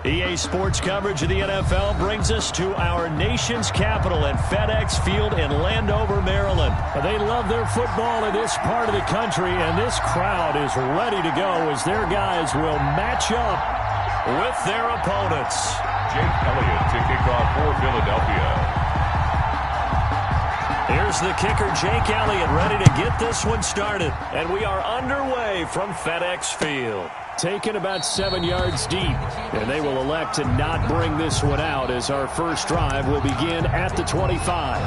EA Sports coverage of the NFL brings us to our nation's capital at FedEx Field in Landover, Maryland. They love their football in this part of the country, and this crowd is ready to go as their guys will match up with their opponents. Jake Elliott to kick off for Philadelphia. Here's the kicker, Jake Elliott, ready to get this one started. And we are underway from FedEx Field. Taken about 7 yards deep, and they will elect to not bring this one out as our first drive will begin at the 25.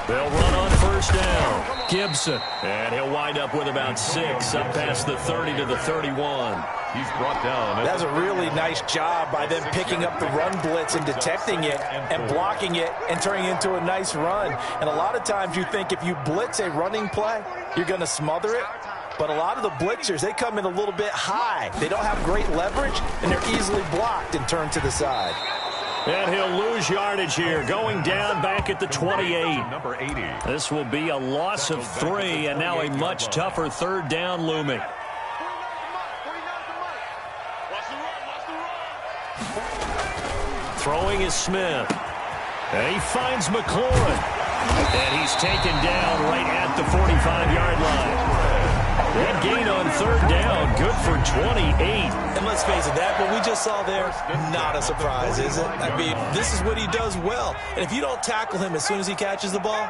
They'll run on first down. Gibson, and he'll wind up with about 6 up past the 30 to the 31. He's brought down. That's a really nice job by them picking up the run blitz and detecting it and blocking it and turning it into a nice run. And a lot of times you think if you blitz a running play, you're going to smother it. But a lot of the blitzers, they come in a little bit high. They don't have great leverage, and they're easily blocked and turned to the side. And he'll lose yardage here, going down back at the 28. Number 80. This will be a loss of 3, and now a much tougher third down looming. Throwing is Smith. And he finds McLaurin. And he's taken down right at the 45-yard line. That gain on third down, good for 28. And let's face it, that what we just saw there, not a surprise, is it? I mean, this is what he does well. And if you don't tackle him as soon as he catches the ball,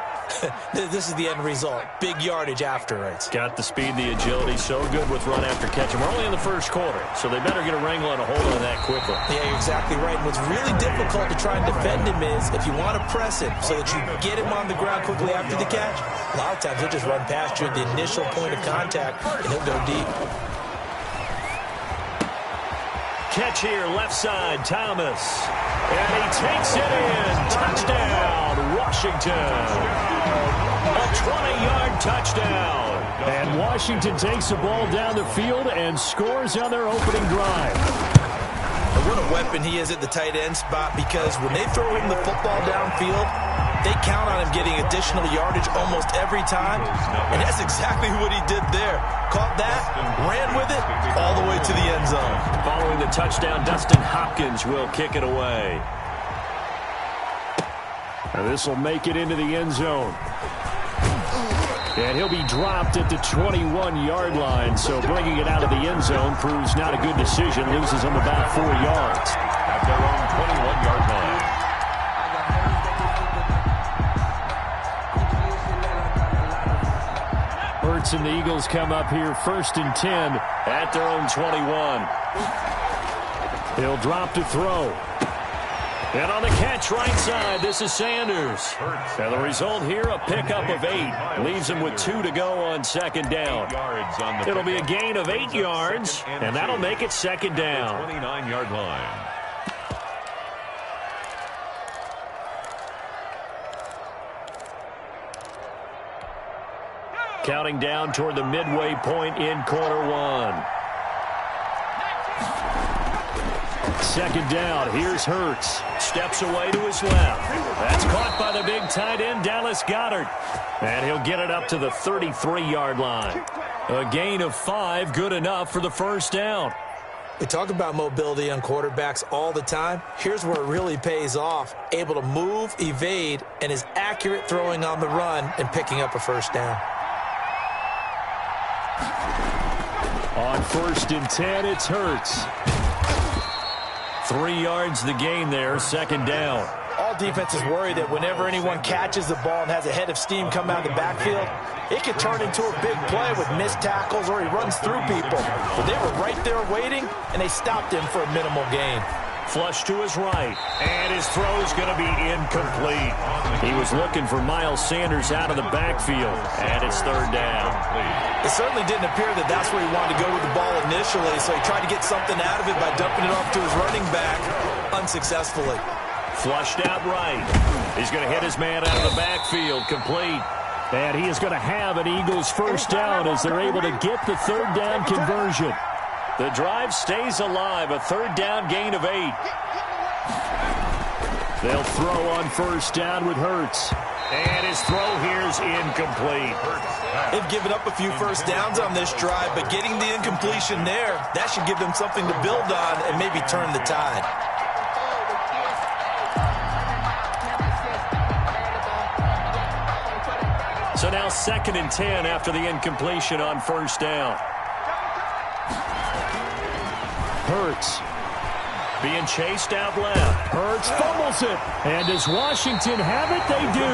this is the end result. Big yardage afterwards. Got the speed, the agility, so good with run after catch. And we're only in the first quarter, so they better get a wrangle and a hold on that quickly. Yeah, you're exactly right. And what's really difficult to try and defend him is if you want to press him so that you get him on the ground quickly after the catch, a lot of times he'll just run past you at the initial point of contact, and he'll go deep. Catch here, left side, Thomas. And he takes it in. Touchdown, Washington. A 20-yard touchdown. And Washington takes the ball down the field and scores on their opening drive. And what a weapon he is at the tight end spot, because when they throw him the football downfield, they count on him getting additional yardage almost every time. And that's exactly what he did there. Caught that, ran with it, all the way to the end zone. Following the touchdown, Dustin Hopkins will kick it away. And this will make it into the end zone. And he'll be dropped at the 21-yard line. So bringing it out of the end zone proves not a good decision. Loses him about 4 yards. At their own 21-yard line. Hurts and the Eagles come up here 1st and 10 at their own 21. He'll drop to throw. And on the catch right side, this is Sanders. And the result here, a pickup of 8. Leaves him with 2 to go on second down. It'll be a gain of 8 yards, and that'll make it second down. 29-yard line. Counting down toward the midway point in quarter 1. Second down, here's Hurts. Steps away to his left. That's caught by the big tight end, Dallas Goedert. And he'll get it up to the 33-yard line. A gain of 5, good enough for the first down. We talk about mobility on quarterbacks all the time. Here's where it really pays off. Able to move, evade, and is accurate throwing on the run and picking up a first down. On 1st and 10, it's Hurts. 3 yards the gain there, second down. All defenses worry that whenever anyone catches the ball and has a head of steam come out of the backfield, it could turn into a big play with missed tackles or he runs through people. But they were right there waiting, and they stopped him for a minimal gain. Flush to his right, and his throw's going to be incomplete. He was looking for Miles Sanders out of the backfield, and it's third down. It certainly didn't appear that that's where he wanted to go with the ball initially, so he tried to get something out of it by dumping it off to his running back unsuccessfully. Flushed out right. He's going to hit his man out of the backfield, complete. And he is going to have an Eagles first down as they're able to get the third down conversion. The drive stays alive, a third down gain of 8. They'll throw on first down with Hurts. And his throw here's incomplete. They've given up a few first downs on this drive, but getting the incompletion there, that should give them something to build on and maybe turn the tide. So now 2nd and 10 after the incompletion on first down. Hurts being chased out left. Hurts fumbles it. And does Washington have it? They do.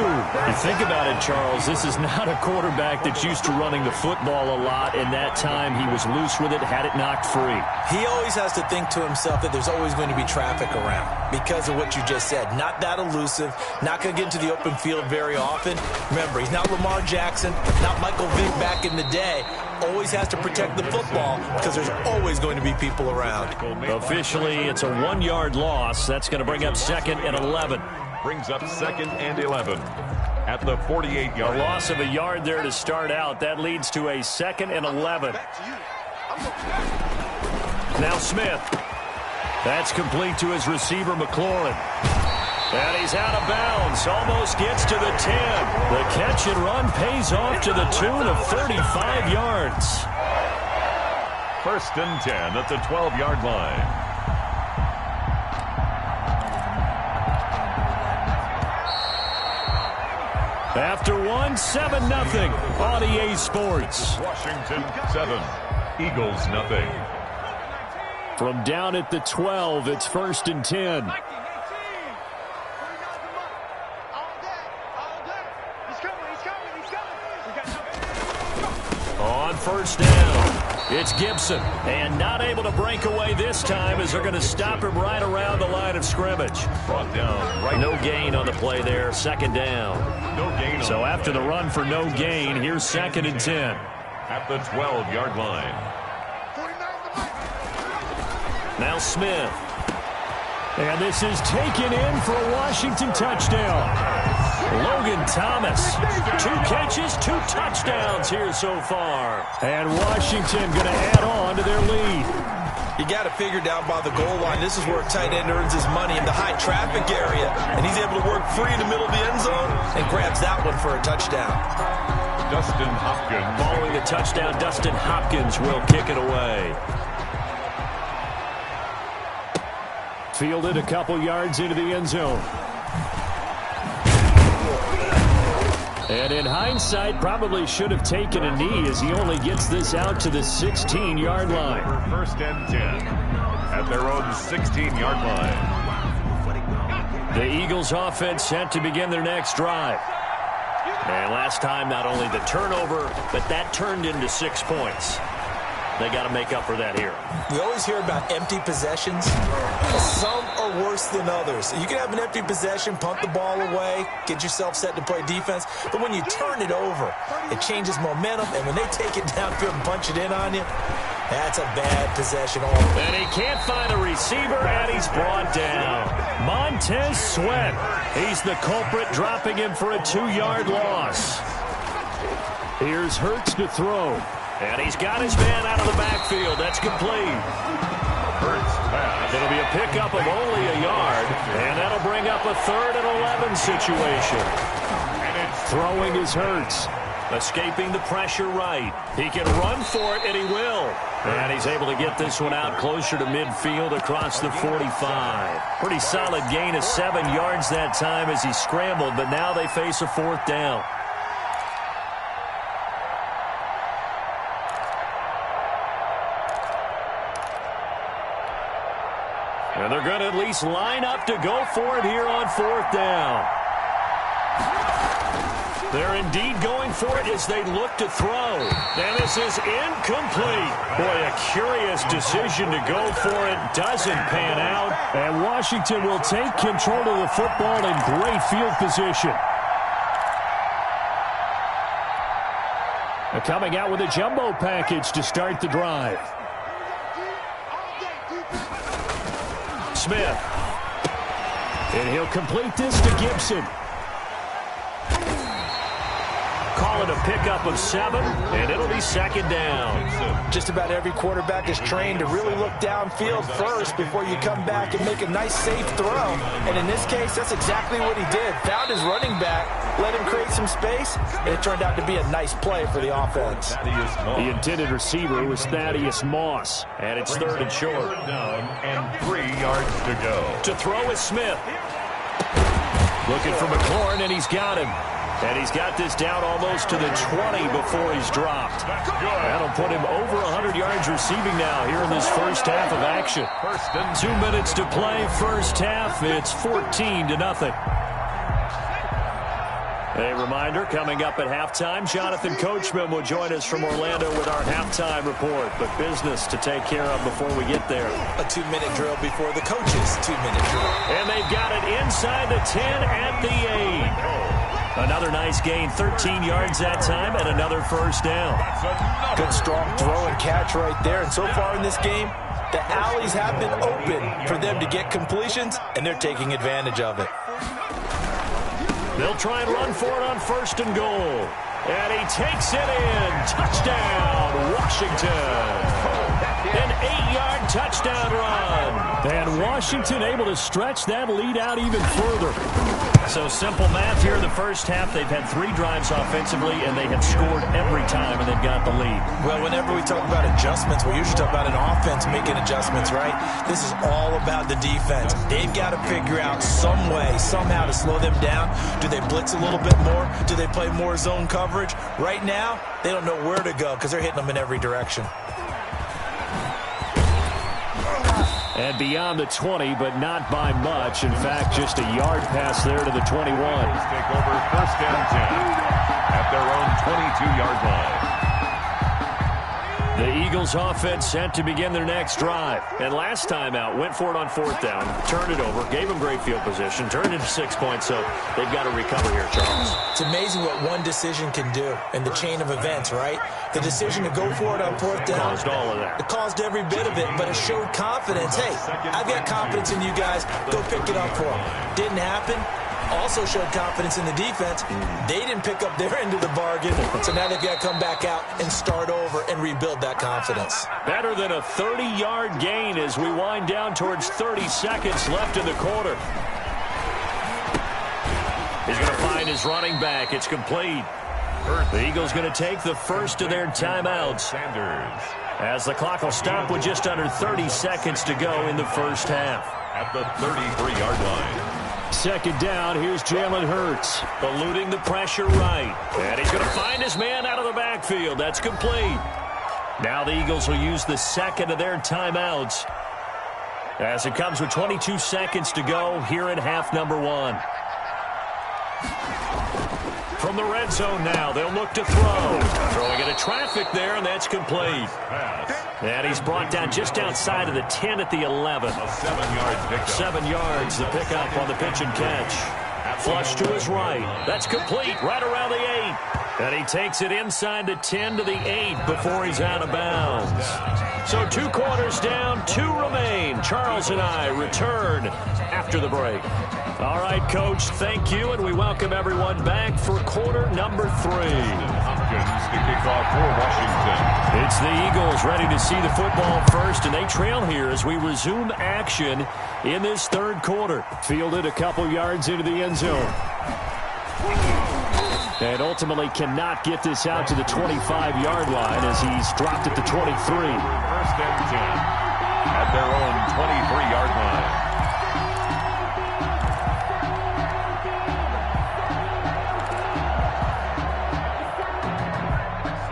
You think about it, Charles, this is not a quarterback that's used to running the football a lot. In that time, he was loose with it, had it knocked free. He always has to think to himself that there's always going to be traffic around because of what you just said. Not that elusive, not going to get into the open field very often. Remember, he's not Lamar Jackson, not Michael Vick back in the day. Always has to protect the football because there's always going to be people around. Officially, it's a 1-yard loss. That's going to bring up 2nd and 11. Brings up 2nd and 11 at the 48-yard. A loss of a yard there to start out. That leads to a 2nd and 11. Now Smith. That's complete to his receiver, McLaurin. And he's out of bounds. Almost gets to the 10. The catch and run pays off to the tune of 35 yards. 1st and 10 at the 12-yard line. After 7-0 on EA Sports. Washington 7, Eagles nothing. From down at the 12, it's 1st and 10. On first down, it's Gibson. And not able to break away this time as they're going to stop him right around the line of scrimmage. Brought down right. No gain on the play there, 2nd down. No gain. So after the run for no gain, here's 2nd and 10. At the 12-yard line. Now Smith. And this is taken in for a Washington touchdown. Logan Thomas, 2 catches, 2 touchdowns here so far. And Washington going to add on to their lead. You got to figure down by the goal line. This is where a tight end earns his money in the high traffic area. And he's able to work free in the middle of the end zone and grabs that one for a touchdown. Dustin Hopkins. Following the touchdown, Dustin Hopkins will kick it away. Fielded a couple yards into the end zone. And in hindsight, probably should have taken a knee as he only gets this out to the 16-yard line. 1st and 10 at their own 16-yard line. The Eagles offense set to begin their next drive. And last time, not only the turnover, but that turned into 6 points. They got to make up for that here. We always hear about empty possessions. Some are worse than others. You can have an empty possession, punt the ball away, get yourself set to play defense. But when you turn it over, it changes momentum. And when they take it downfield and punch it in on you, that's a bad possession. And he can't find a receiver, and he's brought down. Montez Sweat. He's the culprit, dropping him for a 2-yard loss. Here's Hurts to throw. And he's got his man out of the backfield. That's complete. Hurts pass. It'll be a pickup of only a yard, and that'll bring up a 3rd and 11 situation. And it's throwing is Hurts. Escaping the pressure right. He can run for it, and he will. And he's able to get this one out closer to midfield across the 45. Pretty solid gain of 7 yards that time as he scrambled, but now they face a 4th down. And they're going to at least line up to go for it here on 4th down. They're indeed going for it as they look to throw. And this is incomplete. Boy, a curious decision to go for it. Doesn't pan out. And Washington will take control of the football in great field position. They're coming out with a jumbo package to start the drive. Smith. And he'll complete this to Gibson. call it a pickup of 7, and it'll be second down. Just about every quarterback is trained to really look downfield first before you come back and make a nice, safe throw. And in this case, that's exactly what he did. Found his running back, let him create some space, and it turned out to be a nice play for the offense. The intended receiver was Thaddeus Moss, and it's third and short. Down and 3 yards to go. To throw is Smith. Looking for McLaurin, and he's got him. And he's got this down almost to the 20 before he's dropped. That'll put him over 100 yards receiving now here in this first half of action. 2 minutes to play, first half. It's 14-0. A reminder, coming up at halftime, Jonathan Coachman will join us from Orlando with our halftime report. But business to take care of before we get there. A 2-minute drill before the coach's 2-minute drill. And they've got it inside the 10 at the 8. Another nice gain, 13 yards that time, and another first down. Good strong throw and catch right there. And so far in this game, the alleys have been open for them to get completions, and they're taking advantage of it. They'll try and run for it on first and goal. And he takes it in. Touchdown, Washington. An 8-yard touchdown run. And Washington able to stretch that lead out even further. So simple math here in the first half. They've had 3 drives offensively, and they have scored every time, and they've got the lead. Well, whenever we talk about adjustments, we usually talk about an offense making adjustments, right? This is all about the defense. They've got to figure out some way, somehow to slow them down. Do they blitz a little bit more? Do they play more zone coverage? Right now, they don't know where to go because they're hitting them in every direction. And beyond the 20, but not by much. In fact, just a yard pass there to the 21. Take over first and 10 at their own 22-yard line. The Eagles offense set to begin their next drive. And last time out, went for it on fourth down, turned it over, gave them great field position, turned into 6 points, so they've got to recover here, Charles. It's amazing what one decision can do in the chain of events, right? The decision to go for it on fourth down. Caused all of that. It caused every bit of it, but it showed confidence. Hey, I've got confidence in you guys. Go pick it up for them. Didn't happen. Also showed confidence in the defense. They didn't pick up their end of the bargain, so now they've got to come back out and start over and rebuild that confidence. Better than a 30-yard gain as we wind down towards 30 seconds left in the quarter. He's going to find his running back. It's complete. The Eagles going to take the first of their timeouts as the clock will stop with just under 30 seconds to go in the first half. At the 33-yard line. Second down, here's Jalen Hurts. Eluding the pressure right. And he's going to find his man out of the backfield. That's complete. Now the Eagles will use the second of their timeouts as it comes with 22 seconds to go here in half number 1. From the red zone now, they'll look to throw. Throwing into traffic there, and that's complete. And he's brought down just outside of the 10 at the 11. A 7-yard pickup. 7 yards, the pickup on the pitch and catch. Flush to his right. That's complete, right around the 8. And he takes it inside the 10 to the 8 before he's out of bounds. So 2 quarters down, 2 remain. Charles and I return after the break. All right, Coach, thank you, and we welcome everyone back for quarter number 3. Hopkins to kick off for Washington. It's the Eagles ready to see the football first, and they trail here as we resume action in this third quarter. Fielded a couple yards into the end zone. And ultimately cannot get this out to the 25-yard line as he's dropped at the 23. First and 10 at their own 23-yard line.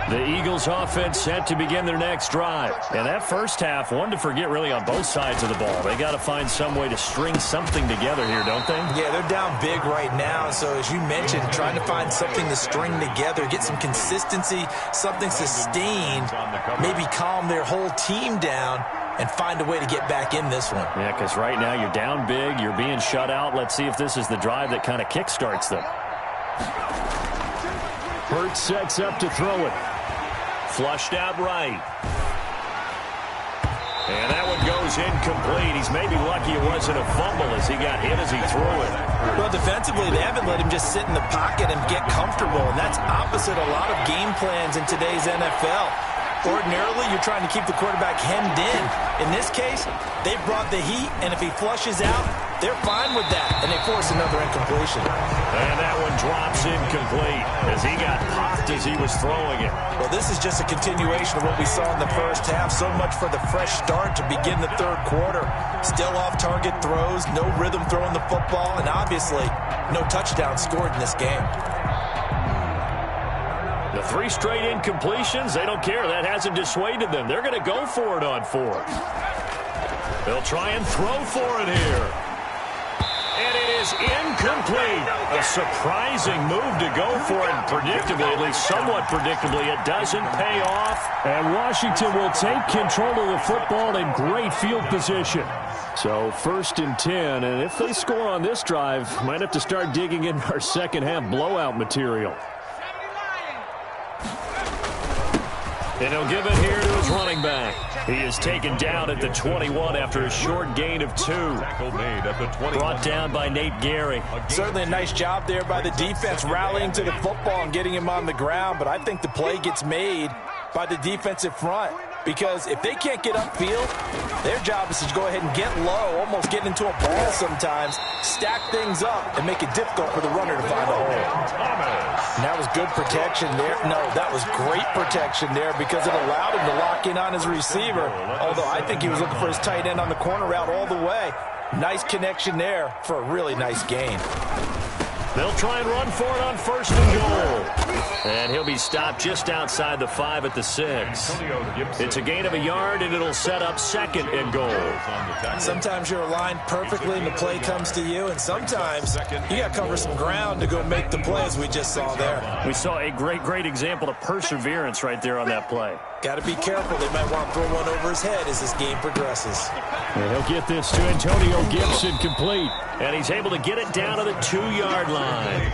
The Eagles offense set to begin their next drive. And that first half, one to forget really on both sides of the ball. They got to find some way to string something together here, don't they? Yeah, they're down big right now. So as you mentioned, trying to find something to string together, get some consistency, something sustained, maybe calm their whole team down and find a way to get back in this one. Yeah, because right now you're down big, you're being shut out. Let's see if this is the drive that kind of kickstarts them. Hurts sets up to throw it. Flushed out right. And that one goes goes incomplete. He's maybe lucky it wasn't a fumble as he got hit as he threw it. Well, defensively, they haven't let him just sit in the pocket and get comfortable, and that's opposite a lot of game plans in today's NFL. Ordinarily, you're trying to keep the quarterback hemmed in. In this case, they brought the heat, and if he flushes out, they're fine with that, and they force another incompletion. And that one drops incomplete as he got popped as he was throwing it. Well, this is just a continuation of what we saw in the first half. So much for the fresh start to begin the third quarter. Still off-target throws, no rhythm throwing the football, and obviously no touchdowns scored in this game. The 3 straight incompletions, they don't care. That hasn't dissuaded them. They're going to go for it on 4th. They'll try and throw for it here. And it is incomplete. A surprising move to go for it. Predictably, at least somewhat predictably, it doesn't pay off. And Washington will take control of the football in great field position. So 1st and 10, and if they score on this drive, might have to start digging in our second half blowout material. And he'll give it here to his running back. He is taken down at the 21 after a short gain of 2. Tackle made at the 21. Brought down by Nate Gary. Certainly a nice job there by the defense, rallying to the football and getting him on the ground. But I think the play gets made by the defensive front. Because if they can't get upfield, their job is to go ahead and get low, almost get into a ball sometimes, stack things up, and make it difficult for the runner to find a hole. And that was good protection there. No, that was great protection there because it allowed him to lock in on his receiver, although I think he was looking for his tight end on the corner route all the way. Nice connection there for a really nice gain. They'll try and run for it on 1st and goal. And he'll be stopped just outside the 5 at the 6. It's a gain of a yard, and it'll set up 2nd and goal. Sometimes you're aligned perfectly and the play comes to you, and sometimes you got to cover some ground to go make the play, as we just saw there. We saw a great example of perseverance right there on that play. Got to be careful. They might want to throw one over his head as this game progresses. And he'll get this to Antonio Gibson complete. And he's able to get it down to the 2-yard line.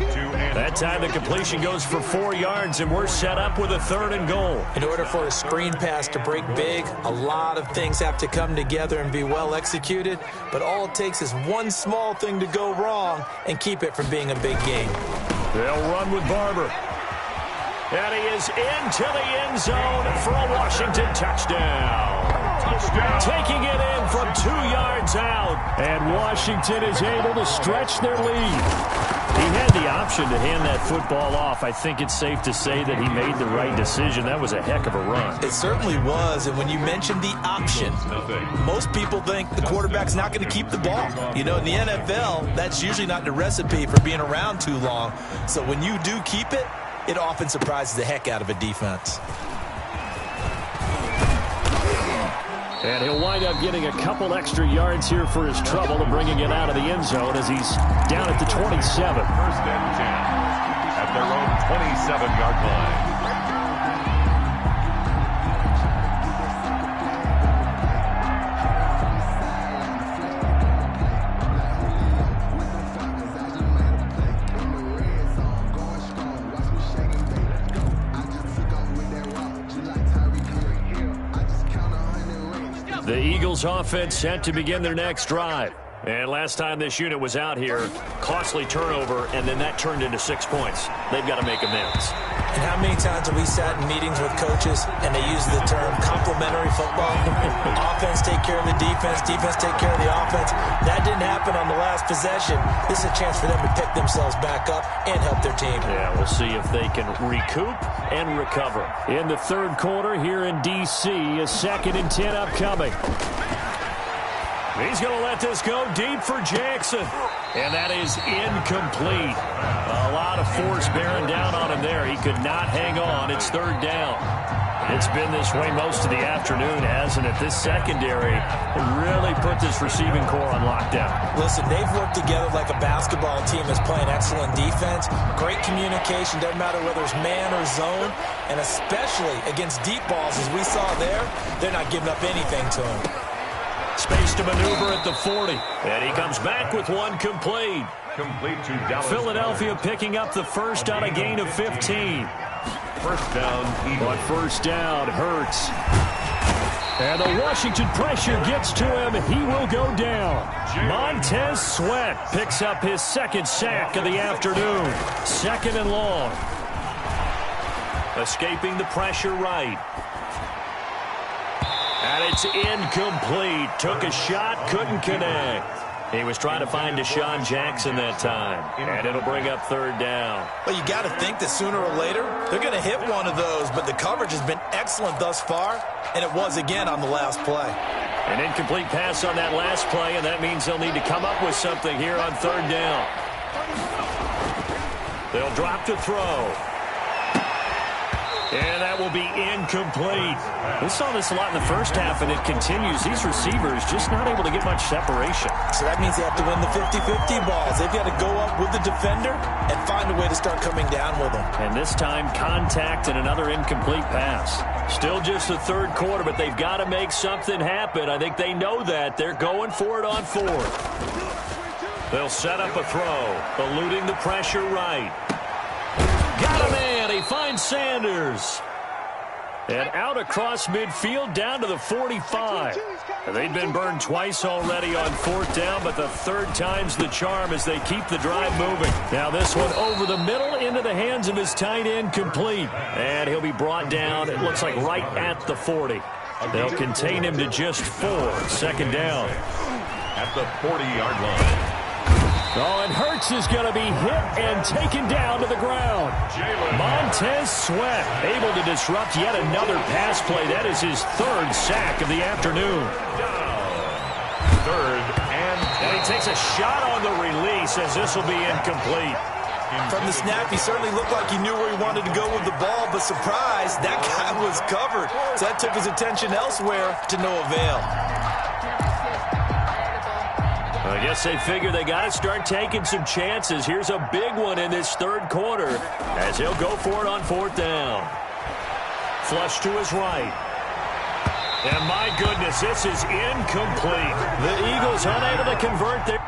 That time the completion goes for 4 yards, and we're set up with a 3rd and goal. In order for a screen pass to break big, a lot of things have to come together and be well executed. But all it takes is one small thing to go wrong and keep it from being a big game. They'll run with Barber. And he is into the end zone for a Washington touchdown. Taking it in from 2 yards out. And Washington is able to stretch their lead. He had the option to hand that football off. I think it's safe to say that he made the right decision. That was a heck of a run. It certainly was. And when you mentioned the option, most people think the quarterback's not going to keep the ball. You know, in the NFL, that's usually not the recipe for being around too long. So when you do keep it, it often surprises the heck out of a defense. And he'll wind up getting a couple extra yards here for his trouble and bringing it out of the end zone as he's down at the 27. 1st and 10 at their own 27-yard line. The Eagles offense set to begin their next drive. And last time this unit was out here, costly turnover, and then that turned into 6 points. They've got to make amends. And how many times have we sat in meetings with coaches and they use the term complementary football? Offense take care of the defense, defense take care of the offense. That didn't happen on the last possession. This is a chance for them to pick themselves back up and help their team. Yeah, we'll see if they can recoup and recover. In the 3rd quarter here in D.C., a 2nd and 10 upcoming. He's going to let this go deep for Jackson. And that is incomplete. A lot of force bearing down on him there. He could not hang on. It's 3rd down. It's been this way most of the afternoon, hasn't it? This secondary really put this receiving core on lockdown. Listen, they've worked together like a basketball team that's playing excellent defense. Great communication, doesn't matter whether it's man or zone. And especially against deep balls, as we saw there, they're not giving up anything to them. Space to maneuver at the 40. And he comes back with one complete. Complete to Dallas. Philadelphia picking up the first on a gain of 15. 1st down, Eagles. But 1st down hurts. And the Washington pressure gets to him. He will go down. Montez Sweat picks up his second sack of the afternoon. Second and long. Escaping the pressure right. And it's incomplete. Took a shot, couldn't connect. He was trying to find Deshaun Jackson that time. And it'll bring up third down. Well, you got to think that sooner or later, they're going to hit one of those. But the coverage has been excellent thus far. And it was again on the last play. An incomplete pass on that last play, and that means they'll need to come up with something here on third down. They'll drop to throw. And that will be incomplete. We saw this a lot in the first half, and it continues. These receivers just not able to get much separation. So that means they have to win the 50-50 balls. They've got to go up with the defender and find a way to start coming down with them. And this time, contact and another incomplete pass. Still just the third quarter, but they've got to make something happen. I think they know that. They're going for it on fourth. They'll set up a throw, eluding the pressure right. Got a man. He finds Sanders. And out across midfield down to the 45. They've been burned twice already on fourth down, but the third time's the charm as they keep the drive moving. Now this one over the middle into the hands of his tight end, complete. And he'll be brought down, it looks like right at the 40. They'll contain him to just 4. Second down. At the 40-yard line. Oh, and Hurts is going to be hit and taken down to the ground. Montez Sweat able to disrupt yet another pass play. That is his third sack of the afternoon. Third and he takes a shot on the release as this will be incomplete. From the snap, he certainly looked like he knew where he wanted to go with the ball, but surprise, that guy was covered. So that took his attention elsewhere to no avail. I guess they figure they got to start taking some chances. Here's a big one in this third quarter as he'll go for it on fourth down. Flush to his right. And my goodness, this is incomplete. The Eagles unable to convert their...